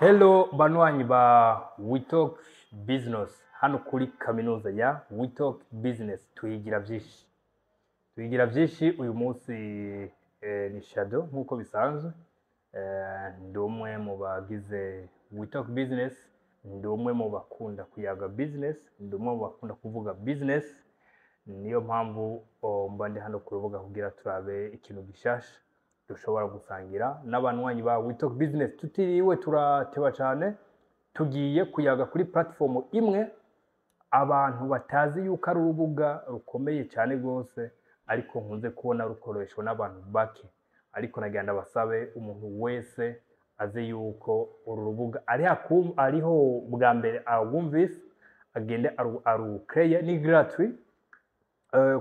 Hello banywanyi ba WeTalk Business hano kuri kaminuza ya WeTalk Business tuyigira byinshi uyu munsi ni Shadow nkuko bisanzwe ndi umwe mu bagize WeTalk Business, ndi umwe mu bakunda kuyaga business, ndi umwe mu bakunda kuvuga business. Niyo mpamvu mba ndi hano ku rubuga kugira turabe ikintu gishasha dushobora gusangira n'abanywanyi ba WeTalk Business. Tutiriwe turateba cyane, tugiye kuyaga kuri platform imwe abantu batazi yuko ari urubuga rukomeye cyane rwose, ariko nkunze kubona rukoreshwa n'abantu bake. Ariko nagenda basabe umuntu wese azi yuko uru rubuga ariho bwa mbere awumvise agende arukreye, ni gratuit.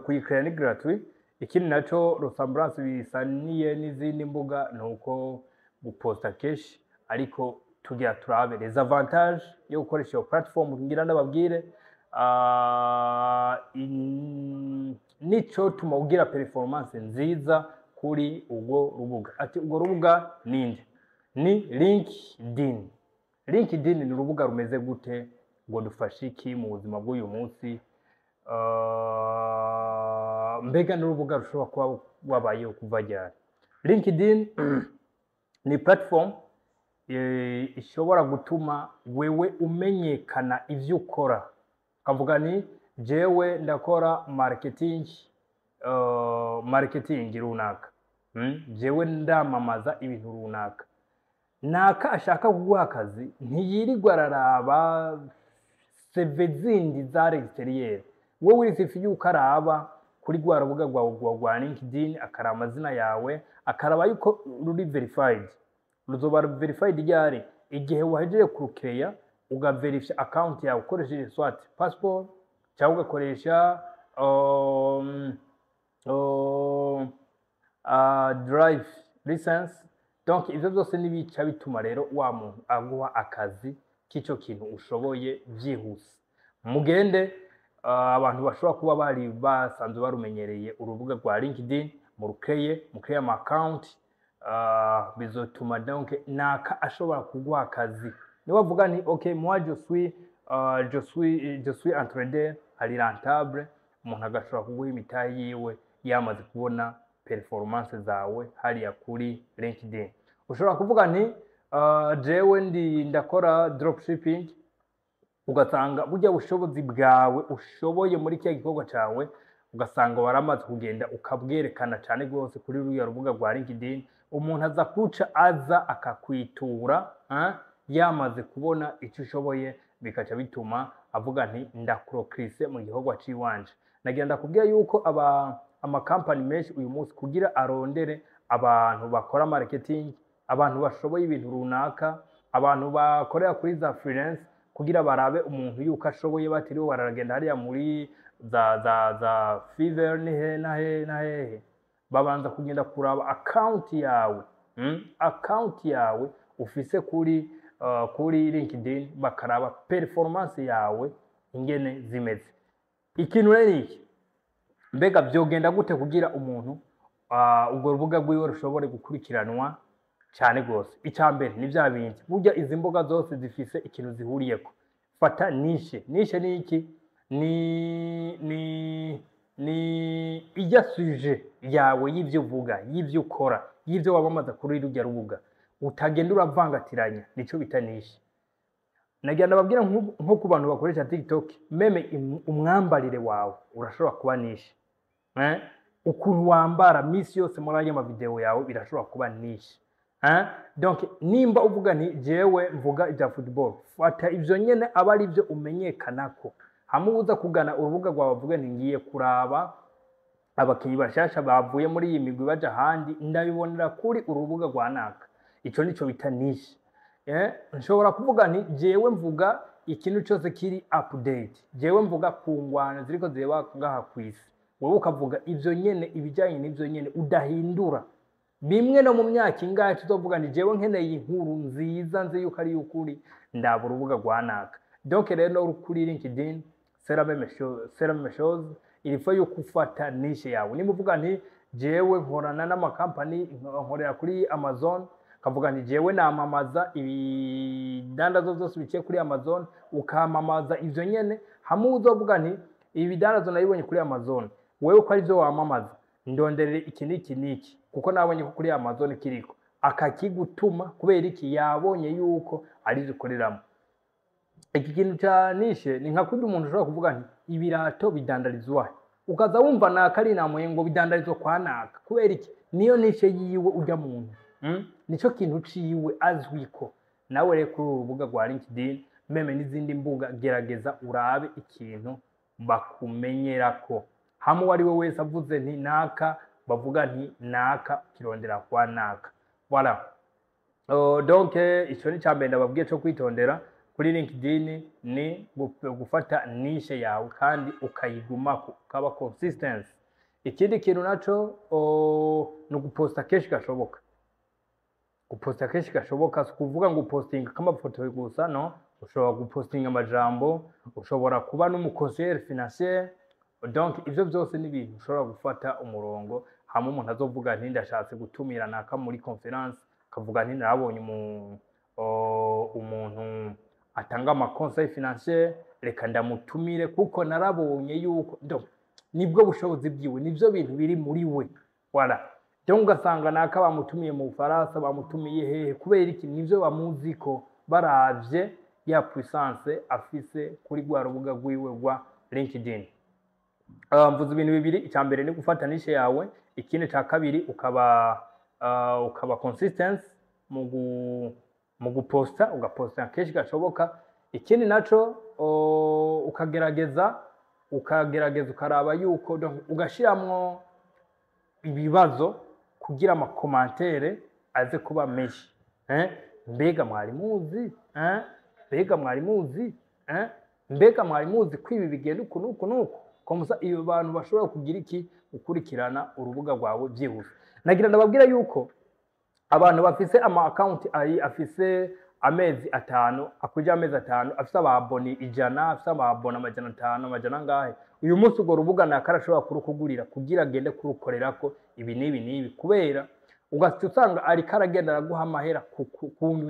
Kuyikreye ni gratuit. Ikindi naco resemblance bisaniye n'izindi mbuga nuko guposta keshi, ariko tugira turabe les avantages yo gukoresha iyo platform. Ngira ndababwire nico tuma ugira performance nziza kuri ubwo rubuga. Ati ubwo rubuga ninde? Ni LinkedIn. LinkedIn ni urubuga rumeze gute? Ngo dufashe iki mu buzima bw'uyu munsi? Mbega n'urubuga rushobora kuba wabayeho kuva ryari? LinkedIn ni platform ishobora gutuma wewe umenyekana ivyo ukora. Kavuga ni jewe ndakora marketing runaka, jewe ndamamaza ibintu runaka. Naka ashaka kuguha akazi ntiyirirwa araraba CV zindi za exterieur. Wowe urififi yuko araba kuri rwa rubuga rwa LinkedIn, akaraba amazina yawe, akaraba yuko ruri verified. Ruzoba verified ryari? Igihe wahejeje kurukeya ugaverifya account yawe ukoresheje swat passport cyangwa ugakoresha drive license. Donc ivyo byose nibica bituma rero wa muntu aguha akazi k'ico kintu ushoboye byihuse. Mugende abantu bashobora kuba bari basanzwe barumenyereye urubuga rwa LinkedIn mukeye ama account, bizotuma donc naka ashobora kuguha akazi. Ni wavuga ni okay, moi je suis entraîneur ari rentable, umuntu agashobora kuguha imitahe yiwe yamaze kubona performance zawe hariya kuri LinkedIn. Ushobora kuvuga ni jewe ndakora dropshipping, ugasanga burya bushobozi bwawe ushoboye muri cya gikorwa cyawe, ugasanga waramaze kugenda ukabwerekana cyane rwose kuri ruya rubuga rwa LinkedIn. Umuntu aza kuca aza akakwitura yamaze kubona icyo ushoboye, bikaca bituma avuga nti ndakurokrise mu gikorwa ciwanje. Nagira ndakubwira yuko ama company menshi uyu munsi kugira arondere abantu bakora marketing, abantu bashoboye ibintu runaka, abantu bakorera kuri za freelance, kugira barabe umuntu yuko ashoboye batiriwe baragenda hariya muri za Fiverr na hehe, babanza kugenda kuraba account yawe ufise kuri LinkedIn, bakaraba performance yawe ingene zimeze. Ikintu rero iki, mbega byogenda gute kugira umuntu ubwo rubuga rwiwe rushobore gukurikiranwa cyane gose? Icambere ni bya bindi, burya izi mbuga zose zifise ikintu zihuriyeko. Fata niche ni iki? Ni ijya sujet yawe y'ivyo uvuga, y'ivyo ukora, y'ivyo wabamaza kuri rujya rubuga, utagenda uravangatiranya, nico bita niche. Nagira ndababwira nko ku bantu bakoresha TikTok, meme umwambarire wawe urashobora kuba niche. Ukuntu wambara misi yose muri aya video yawe birashobora kuba niche. Donc nimba uvuga nti jewe mvuga ibya football, fata ivyo nyene aba ari byo umenyekanako. Hamubuza kugana urubuga rwawe uvuga nti ngiye kuraba abakinyi bashasha bavuye muri iyi migwi baje handi, ndabibonera kuri urubuga rwa naka. Ico nico bita niche. Nshobora kuvuga nti jewe mvuga ikintu cyose kiri update, jewe mvuga ku ngwana ziriko zireba ngaha kwisi. Wowe ukavuga ivyo nyene, ibijanye n'ivyo nyene udahindura. Bimwe no mu myaka ingahe tuzovuga ni jewe nkeneye inkuru nziza nzi yuko ari ukuri, ndaba urubuga rwa naka. Donc rero no kuri LinkedIn c'est la même chose, il faut yo kufata niche yawe. Nimuvuga nti jewe nkorana n'ama company, nkorera kuri Amazon, kavuga nti jewe namamaza ibidandazo byose biciye kuri Amazon, ukamamaza ivyo nyene, hamwe uzovuga nti ibi bidandazo nabibonye kuri Amazon, wewe ko ari byo wamamaza, ndonderere iki n'iki n'iki, kuko nabonye ko kuri Amazon kiriko, akakigutuma kubera iki yabonye yuko ari zikoreramo. Iki kintu cyanishe ni nka kurya umuntu ushobora kuvuga nti ibirato bidandarizwa, ukaza wumva nakari namuye ngo bidandarizwa kwa naka, kubera iki niyo nishe yiwe ujya muntu, nico kintu ciwe azwiko. Nawe rero kuri urubuga rwa LinkedIn meme n'izindi mbuga, gerageza urabe ikintu bakumenyerako, hamwe wari we wese avuze nti naka, bavuga nti naka kirondera kwa naka. Voilà. Donc ico ni cyambere ndababwiye cyo kwitondera kuri LinkedIn, ni gufata niche yawe kandi ukayigumako, ukaba consistent. Ikindi kintu naco no guposta kenshi gashoboka. Guposta kenshi gashoboka, kuvuga ngo posting kama foto gusa, no, ushobora gupostinga amajambo, ushobora kuba n'umuconseiller financier. Donc ivyo byose ni ibintu ushobora gufata umurongo, hamwe umuntu azovuga nti ndashatse gutumira naka muri conference, akavuga nti narabonye umuntu atanga ama conseil financier, reka ndamutumire kuko narabonye yuko. Donc nibwo bushobozi bwiwe, nivyo bintu biri muri we. Voilà. Donc ugasanga naka bamutumiye mu Faransa, bamutumiye hehe, kubera iki nivyo bamuziko, baravye ya puissance afise kuri gwa rubuga rwiwe rwa LinkedIn. Mvuze ibintu bibiri, icyambere ni gufata niche yawe, ikindi cya kabiri ukaba consistent mu guposta, ugaposta kenshi gashoboka. Ikindi naco ukagerageza ukaraba yuko ugashiramwo ibibazo kugira ama commentaire aze kuba menshi. Mbega mwari muzi, mbega mwari muzi, mbega mwari muzi kwibi bigenda uku. Komusa iyo bantu bashobora kugira iki ukurikirana urubuga rwawe byihuse. Nagira ndababwira yuko abantu bafise ama account ari afise amezi 5, akuja amezi 5, afise ababoni 100, afise ababoni 500, amajana ngahe, uyu munsi ugo rubuga nakarashobora kurukugurira kugira agende kurukorerako ibi nibi, kubera ugasanga ari karagenda araguha amahera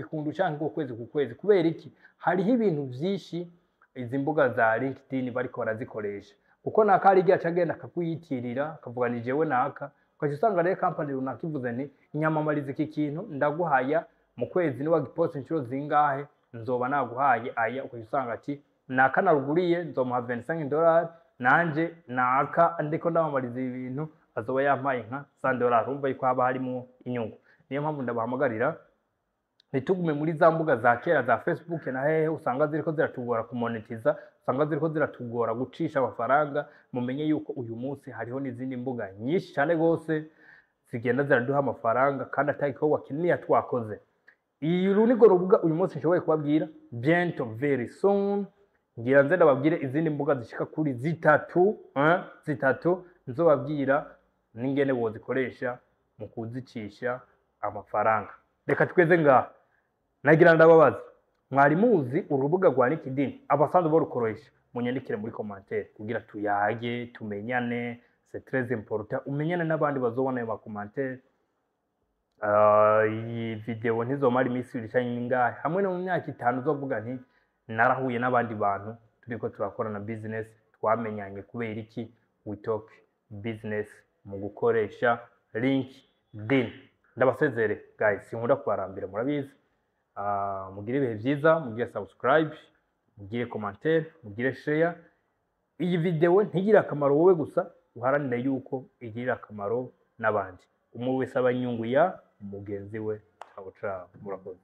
kundu canke ku kwezi. Kubera iki hariho ibintu vyinshi izi mbuga za LinkedIn bariko barazikoresha, kuko nakari igihe acagenda akakuyitirira, akavuga ni jewe naka, ukasanga rero company runaka ivuze nti nyamamariza iki kintu ndaguhaya mu kwezi, ni wagipost inshuro zingahe nzoba naguhaye aya, ukasanga ati naka naruguriye nzomuha $25, nanje naka ndiko ndamamariza ibintu azoba yampaye nka $100. Urumva yuko haba harimo inyungu. Niyo mpamvu ndabahamagarira ntitugume muri za mbuga za kera za Facebook na hehe, usanga ziriko ziratugora kumonetiza, usanga ziriko ziratugora gucisha amafaranga. Mumenye yuko uyu munsi hariho n'izindi mbuga nyinshi cyane gose zigenda ziraduha amafaranga kandi atagikorwa kinini twakoze. Iyi runigo rubuga uyu munsi nshoboye kubabwira, bientôt very soon ngira nze ndababwire izindi mbuga zishika kuri zitatu nzobabwira n'ingene wozikoresha mu kuzicisha amafaranga. Reka tweze ngaha. Nagira ndababaza, mwari muzi urubuga rwa LinkedIn abasanzwe barukoresha? Munyandikire muri commentaire kugira tuyage tumenyane, c'est très important, umenyane n'abandi bazobona ayo commentaire. Iyi video ntizomara iminsi 2 ngahe, hamwe no mu myaka 5 uzovuga nti narahuye n'abandi bantu turiko turakorana business, twamenyanye kubera iki we talk business mu gukoresha LinkedIn. Ndabasezere guys, sinkunda kubarambira, murabizi. Mugire ibihe byiza, mugire subscribe, mugire commentaire, mugire share. Iyi video ntigira akamaro wowe gusa, uharanira yuko igira akamaro n'abandi. Umwe wese aba inyungu ya mugenzi we. Ciao, murakoze.